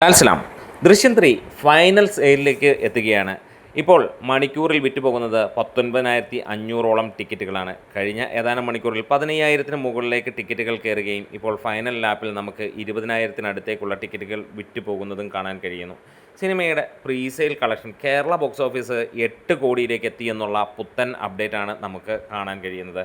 ലാൽസലാം ദൃശ്യം 3 ഫൈനൽ സെയിലിലേക്ക് എത്തുകയാണ്. ഇപ്പോൾ മണിക്കൂറിൽ വിറ്റുപോകുന്നത് 19,500ഓളം ടിക്കറ്റുകളാണ്. കഴിഞ്ഞ ഏതാനും മണിക്കൂറിൽ 15,000-ന് മുകളിലേക്ക് ടിക്കറ്റുകൾ കയറുകയും ഇപ്പോൾ ഫൈനൽ ലാപ്പിൽ നമുക്ക് 20,000-നടുത്തേക്കുള്ള ടിക്കറ്റുകൾ വിറ്റുപോകുന്നതും കാണാൻ കഴിയുന്നു. സിനിമയുടെ presale collection Kerala box office 8 കോടിയിലേക്ക് എത്തി എന്നുള്ള പുത്തൻ അപ്ഡേറ്റാണ് നമുക്ക് കാണാൻ കഴിയുന്നത്.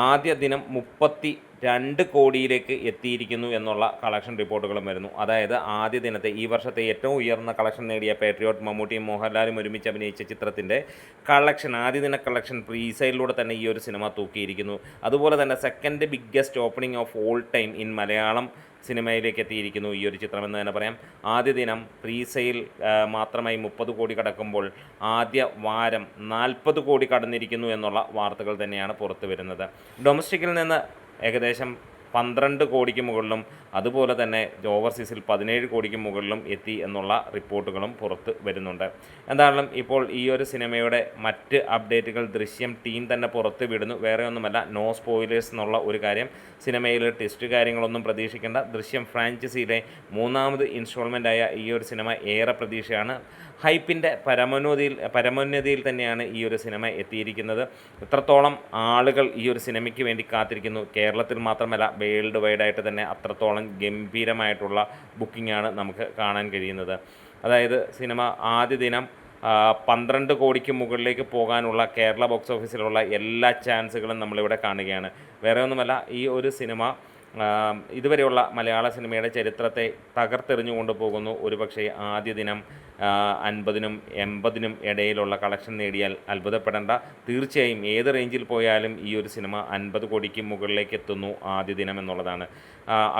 ആദ്യ ദിനം 32 കോടിയിലേക്ക് എത്തിയിരിക്കുന്നു എന്നുള്ള കളക്ഷൻ റിപ്പോർട്ടുകളും വരുന്നു. അതായത് ആദ്യ ദിനത്തെ ഈ വർഷത്തെ ഏറ്റവും ഉയർന്ന കളക്ഷൻ നേടിയ പാട്രിയോട്ട് മമ്മൂട്ടിയും മോഹൻലാലും ഒരുമിച്ച് അഭിനയിച്ച ചിത്രത്തിൻ്റെ കളക്ഷൻ ആദ്യ ദിന കളക്ഷൻ പ്രീസെയിലൂടെ തന്നെ ഈ ഒരു സിനിമ തൂക്കിയിരിക്കുന്നു. അതുപോലെ തന്നെ second biggest opening of all time in Malayalam സിനിമയിലേക്ക് എത്തിയിരിക്കുന്നു ഈ ഒരു ചിത്രം എന്ന് തന്നെ പറയാം. ആദ്യ ദിനം പ്രീസെയിൽ മാത്രമായി 30 കോടി കടക്കുമ്പോൾ ആദ്യ വാരം 40 കോടി കടന്നിരിക്കുന്നു എന്നുള്ള വാർത്തകൾ തന്നെയാണ് പുറത്തു വരുന്നത്. ഡൊമസ്റ്റിക്കിൽ നിന്ന് ഏകദേശം 12 കോടിക്ക് മുകളിലും അതുപോലെ തന്നെ ഓവർസീസിൽ 17 കോടിക്ക് മുകളിലും എത്തി എന്നുള്ള റിപ്പോർട്ടുകളും പുറത്ത് വരുന്നുണ്ട്. എന്തായാലും ഇപ്പോൾ ഈ ഒരു സിനിമയുടെ മറ്റ് അപ്ഡേറ്റുകൾ ദൃശ്യം ടീം തന്നെ പുറത്ത് വിടുന്നു. വേറെ ഒന്നുമല്ല, നോ സ്പോയിലേഴ്സ് എന്നുള്ള ഒരു കാര്യം. സിനിമയിൽ ടെസ്റ്റ് കാര്യങ്ങളൊന്നും പ്രതീക്ഷിക്കേണ്ട. ദൃശ്യം ഫ്രാഞ്ചൈസിയിലെ 3ാമത് ഇൻസ്റ്റാൾമെൻ്റായ ഈ ഒരു സിനിമ ഏറെ പ്രതീക്ഷയാണ്. ഹൈപ്പിൻ്റെ പരമോന്നതിയിൽ തന്നെയാണ് ഈ ഒരു സിനിമ എത്തിയിരിക്കുന്നത്. ഇത്രത്തോളം ആളുകൾ ഈ ഒരു സിനിമയ്ക്ക് വേണ്ടി കാത്തിരിക്കുന്നു. കേരളത്തിൽ മാത്രമല്ല, വേൾഡ് വൈഡായിട്ട് തന്നെ അത്രത്തോളം ഗംഭീരമായിട്ടുള്ള ബുക്കിംഗാണ് നമുക്ക് കാണാൻ കഴിയുന്നത്. അതായത് സിനിമ ആദ്യ ദിനം 12 കോടിക്ക് മുകളിലേക്ക് പോകാനുള്ള കേരള ബോക്സ് ഓഫീസിലുള്ള എല്ലാ ചാൻസുകളും നമ്മളിവിടെ കാണുകയാണ്. വേറെ ഒന്നുമല്ല, ഈ ഒരു സിനിമ ഇതുവരെയുള്ള മലയാള സിനിമയുടെ ചരിത്രത്തെ തകർത്തെറിഞ്ഞു കൊണ്ടുപോകുന്നു. ഒരുപക്ഷെ ആദ്യ ദിനം 50-നും 80-നും ഇടയിലുള്ള കളക്ഷൻ നേടിയാൽ അത്ഭുതപ്പെടേണ്ട. തീർച്ചയായും ഏത് റേഞ്ചിൽ പോയാലും ഈ ഒരു സിനിമ 50 കോടിക്ക് മുകളിലേക്ക് എത്തുന്നു ആദ്യ ദിനം എന്നുള്ളതാണ്.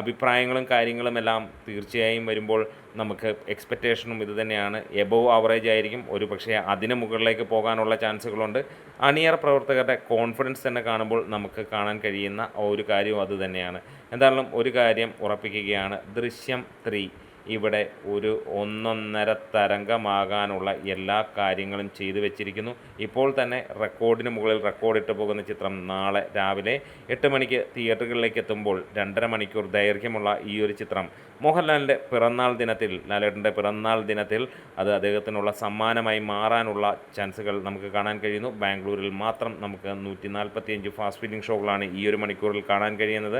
അഭിപ്രായങ്ങളും കാര്യങ്ങളുമെല്ലാം തീർച്ചയായും വരുമ്പോൾ നമുക്ക് എക്സ്പെക്റ്റേഷനും ഇത് തന്നെയാണ്. എബോവ് ആവറേജ് ആയിരിക്കും. ഒരു പക്ഷേ അതിന് മുകളിലേക്ക് പോകാനുള്ള ചാൻസുകളുണ്ട്. അണിയറ പ്രവർത്തകരുടെ കോൺഫിഡൻസ് തന്നെ കാണുമ്പോൾ നമുക്ക് കാണാൻ കഴിയുന്ന ഒരു കാര്യവും അതുതന്നെയാണ്. എന്തായാലും ഒരു കാര്യം ഉറപ്പിക്കുകയാണ്, ദൃശ്യം 3 ഇവിടെ ഒരു ഒന്നൊന്നര തരംഗമാകാനുള്ള എല്ലാ കാര്യങ്ങളും ചെയ്തു വെച്ചിരിക്കുന്നു. ഇപ്പോൾ തന്നെ റെക്കോർഡിന് മുകളിൽ റെക്കോർഡിട്ട് പോകുന്ന ചിത്രം നാളെ രാവിലെ 8 മണിക്ക് തിയേറ്ററുകളിലേക്ക് എത്തുമ്പോൾ 2.5 മണിക്കൂർ ദൈർഘ്യമുള്ള ഈ ഒരു ചിത്രം മോഹൻലാലിൻ്റെ പിറന്നാൾ ദിനത്തിൽ, ലാലേട്ടൻ്റെ പിറന്നാൾ ദിനത്തിൽ അത് അദ്ദേഹത്തിനുള്ള സമ്മാനമായി മാറാനുള്ള ചാൻസുകൾ നമുക്ക് കാണാൻ കഴിയുന്നു. ബാംഗ്ലൂരിൽ മാത്രം നമുക്ക് 145 ഫാസ്റ്റ് ഫീഡിംഗ് ഷോകളാണ് ഈ ഒരു മണിക്കൂറിൽ കാണാൻ കഴിയുന്നത്.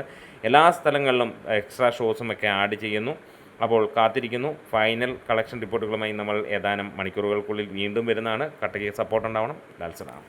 എല്ലാ സ്ഥലങ്ങളിലും എക്സ്ട്രാ ഷോസുമൊക്കെ ആഡ് ചെയ്യുന്നു. അപ്പോൾ കാത്തിരിക്കുന്നു. ഫൈനൽ കളക്ഷൻ റിപ്പോർട്ടുകളുമായി നമ്മൾ ഏതാനും മണിക്കൂറുകൾക്കുള്ളിൽ വീണ്ടും വരുന്നതാണ്. കട്ടയ്ക്ക് സപ്പോർട്ട് ഉണ്ടാവണം. ലാൽസലാം.